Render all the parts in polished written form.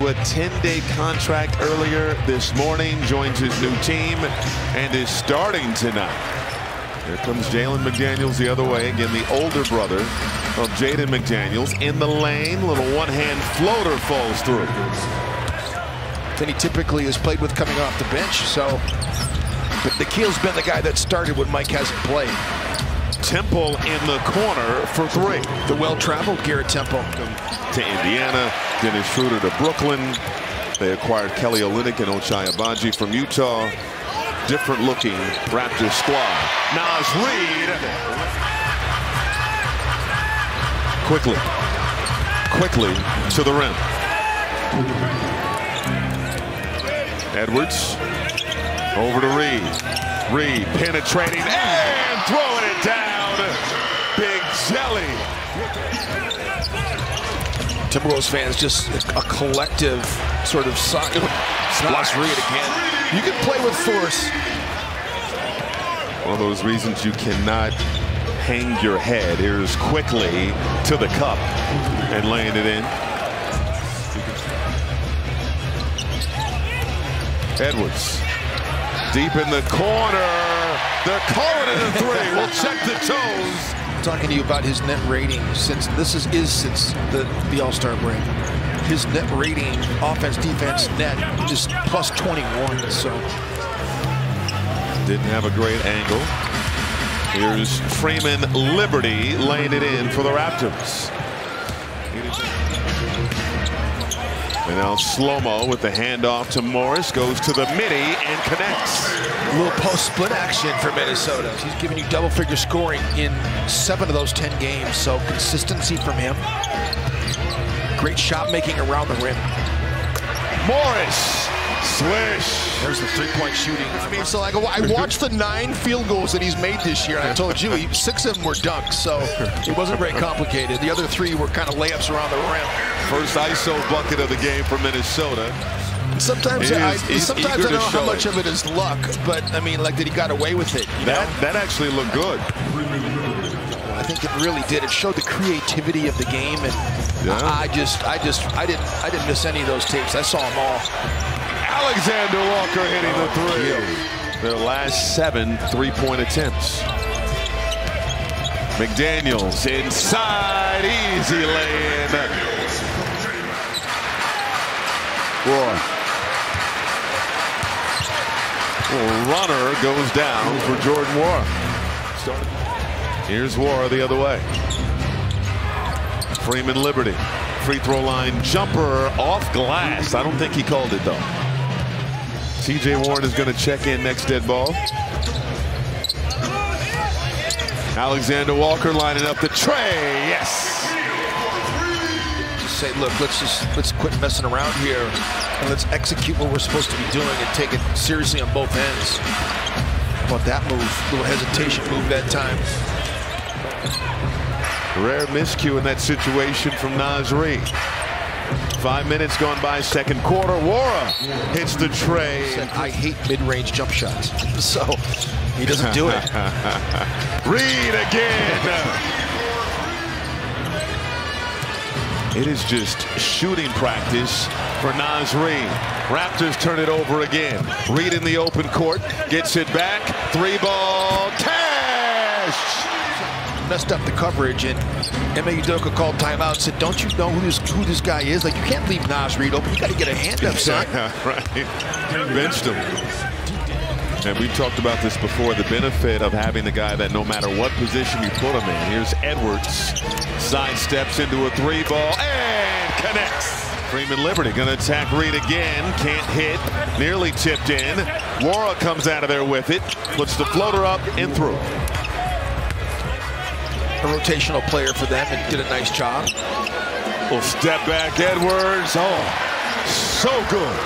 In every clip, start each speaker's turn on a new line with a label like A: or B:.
A: A 10-day contract earlier this morning, joins his new team and is starting tonight. Here comes Jalen McDaniels the other way. Again, the older brother of Jaden McDaniels in the lane. Little one-hand floater falls through.
B: And he typically is played with coming off the bench, so but Nikhil's been the guy that started when Mike hasn't played.
A: Temple in the corner for three.
B: The well-traveled Garrett Temple.
A: To Indiana, Dennis Schroeder to Brooklyn. They acquired Kelly Olynyk and Ochai Agbaji from Utah. Different looking Raptors squad. Naz Reid. Quickly to the rim. Edwards over to Reid. Reid penetrating and throwing it down. Big jelly.
B: Timberwolves fans, just a collective sort of sign. Naz Reid again. You can play with force.
A: One of those reasons you cannot hang your head. Here's quickly to the cup and laying it in. Edwards deep in the corner. They're calling it a three. We'll check the toes.
B: Talking to you about his net rating since since the All-Star break. His net rating, offense, defense, net, just plus 21. So
A: didn't have a great angle. Here's Freeman Liberty laying it in for the Raptors. And now slow-mo with the handoff to Morris, goes to the midi and connects.
B: A little post-split action for Minnesota. He's giving you double-figure scoring in 7 of those 10 games, so consistency from him. Great shot making around the rim.
A: Morris, swish.
B: There's the three-point shooting. I mean, so I watched the 9 field goals that he's made this year, and I told you 6 of them were dunks, so it wasn't very complicated. The other 3 were kind of layups around the rim.
A: First ISO bucket of the game for Minnesota.
B: Sometimes I don't know how much of it is luck, but I mean, like that he got away with it.
A: That actually looked good.
B: I think it really did. It showed the creativity of the game, and I didn't miss any of those tapes. I saw them all.
A: Alexander Walker hitting the three. Their last 7 3-point attempts. McDaniels inside, easy lay-in. Roy. Runner goes down for Jordan Nwora. Here's Nwora the other way. Freeman Liberty. Free throw line jumper off glass. I don't think he called it though. TJ Warren is going to check in next dead ball. Alexander Walker lining up the tray. Yes.
B: Just say, look, let's quit messing around here and let's execute what we're supposed to be doing and take it seriously on both ends. How about that move? Little hesitation move that time.
A: Rare miscue in that situation from Naz Reid. 5 minutes gone by, second quarter. Nwora hits the tray.
B: I hate mid-range jump shots, so he doesn't do it.
A: Reid again. It is just shooting practice for Naz Reid. Raptors turn it over again. Reid in the open court, gets it back. 3-ball, cash.
B: Messed up the coverage, and Ime Udoka called timeout and said, don't you know who this guy is? Like, you can't leave Naz Reid open. You got to get a hand up, son.
A: Right. Benched him. And we've talked about this before, the benefit of having the guy that no matter what position you put him in. Here's Edwards. Sidesteps into a 3-ball and connects. Freeman Liberty going to attack Reid again. Can't hit. Nearly tipped in. Nwora comes out of there with it. Puts the floater up and through.
B: A rotational player for them and did a nice job.
A: Little step back, Edwards. Oh, so good.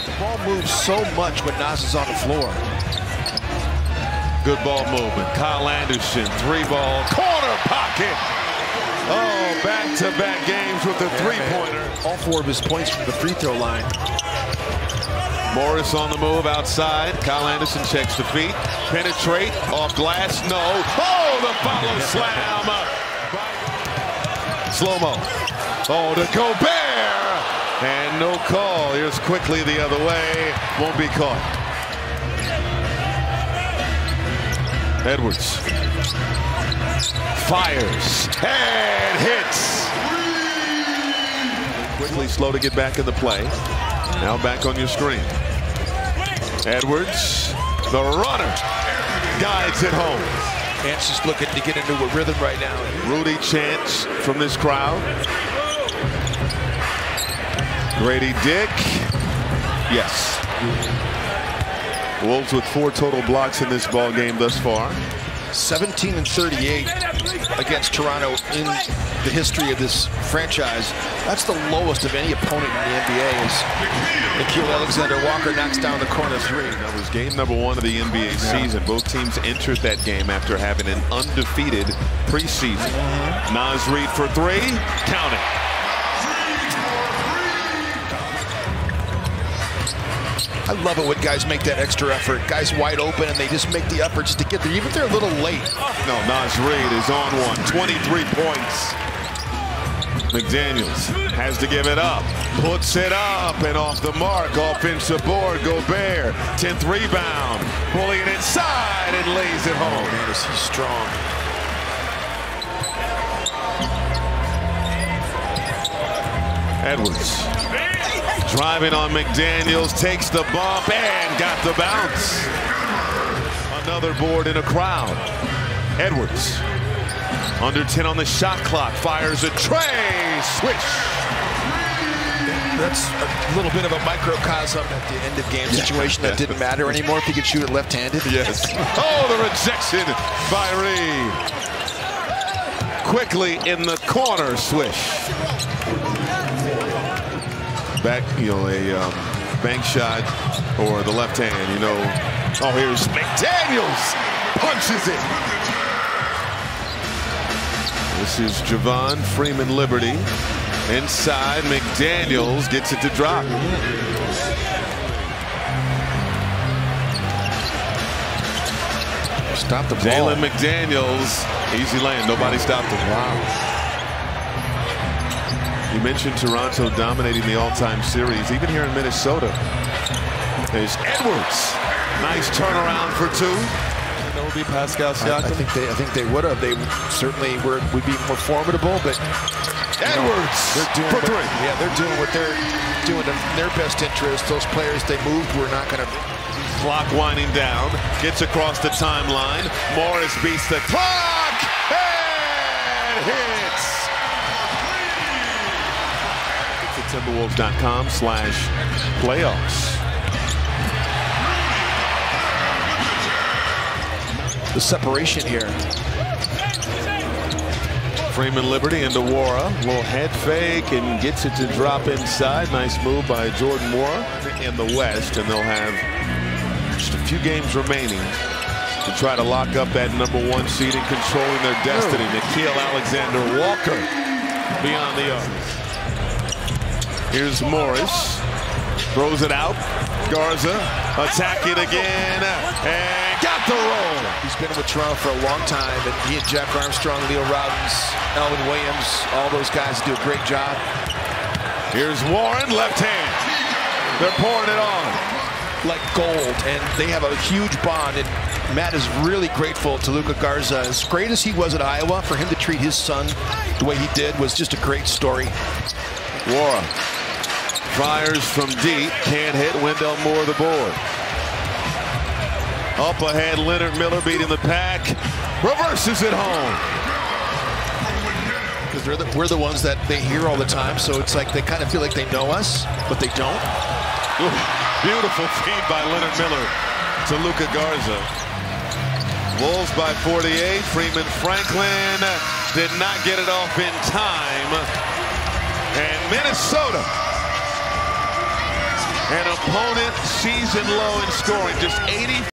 B: The ball moves so much when Naz is on the floor.
A: Good ball movement. Kyle Anderson, 3-ball, corner pocket. Oh, back-to-back games with the 3-pointer.
B: All 4 of his points from the free throw line.
A: Morris on the move outside. Kyle Anderson checks the feet. Penetrate off glass. No. Oh, the follow slam. Slow-mo. Oh, to Gobert. And no call. Here's quickly the other way. Won't be caught. Edwards fires and hits. Quickly slow to get back in the play. Now back on your screen. Edwards, the runner, guides it home.
B: Chance is looking to get into a rhythm right now.
A: Rudy chants from this crowd. Grady Dick. Yes. Wolves with 4 total blocks in this ball game thus far.
B: 17-38 against Toronto in the history of this franchise. That's the lowest of any opponent in the NBA as Nickeil Alexander-Walker knocks down the corner 3.
A: That was game number 1 of the NBA season. Both teams entered that game after having an undefeated preseason. Naz Reid for 3. Count it.
B: I love it when guys make that extra effort. Guys wide open and they just make the effort just to get there, even if they're a little late.
A: No, Naz Reid is on one. 23 points. McDaniels has to give it up. Puts it up and off the mark. Offensive board. Gobert. 10th rebound. Pulling it inside and lays it home.
B: Man, is he strong.
A: Edwards. Driving on McDaniels, takes the bump and got the bounce. Another board in a crowd. Edwards, under 10 on the shot clock, fires a tray, swish.
B: That's a little bit of a microcosm at the end of game situation that didn't matter anymore if he could shoot it left-handed.
A: Yes. Oh, the rejection by Reid. Quickly in the corner, swish. Back, a bank shot or the left hand, Oh, here's McDaniels. Punches it. This is Javon Freeman-Liberty. Inside, McDaniels gets it to drop.
B: Stop the ball.
A: Jalen McDaniels. Easy lane. Nobody stopped him.
B: Wow.
A: You mentioned Toronto dominating the all-time series, even here in Minnesota. There's Edwards. Nice turnaround for 2. And that would be Pascal Siakam.
B: I think they would have. They certainly would be more formidable, but
A: Edwards
B: they're doing
A: for 3.
B: Yeah, they're doing what they're doing in their best interest. Those players they moved were not going to.
A: Clock winding down. Gets across the timeline. Morris beats the clock and hits. Timberwolves.com/playoffs.
B: The separation here.
A: Freeman-Liberty into Wara. Little head fake and gets it to drop inside. Nice move by Jordan Wara in the West, and they'll have just a few games remaining to try to lock up that #1 seed and controlling their destiny. Nickeil Alexander-Walker beyond the arc. Here's Morris, throws it out. Garza, attack it again, and got the roll.
B: He's been with Toronto for a long time, and he and Jack Armstrong, Leo Robbins, Elvin Williams, all those guys do a great job.
A: Here's Warren, left hand. They're pouring it on.
B: Like gold, and they have a huge bond, and Matt is really grateful to Luka Garza. As great as he was at Iowa, for him to treat his son the way he did was just a great story.
A: Wara fires from deep, can't hit. Wendell Moore the board. Up ahead, Leonard Miller beating the pack, reverses it home.
B: Because we're the ones that they hear all the time, so it's like they kind of feel like they know us, but they don't.
A: Ooh, beautiful feed by Leonard Miller to Luka Garza. Wolves by 48. Freeman Franklin did not get it off in time. And Minnesota, an opponent season low in scoring, just 80.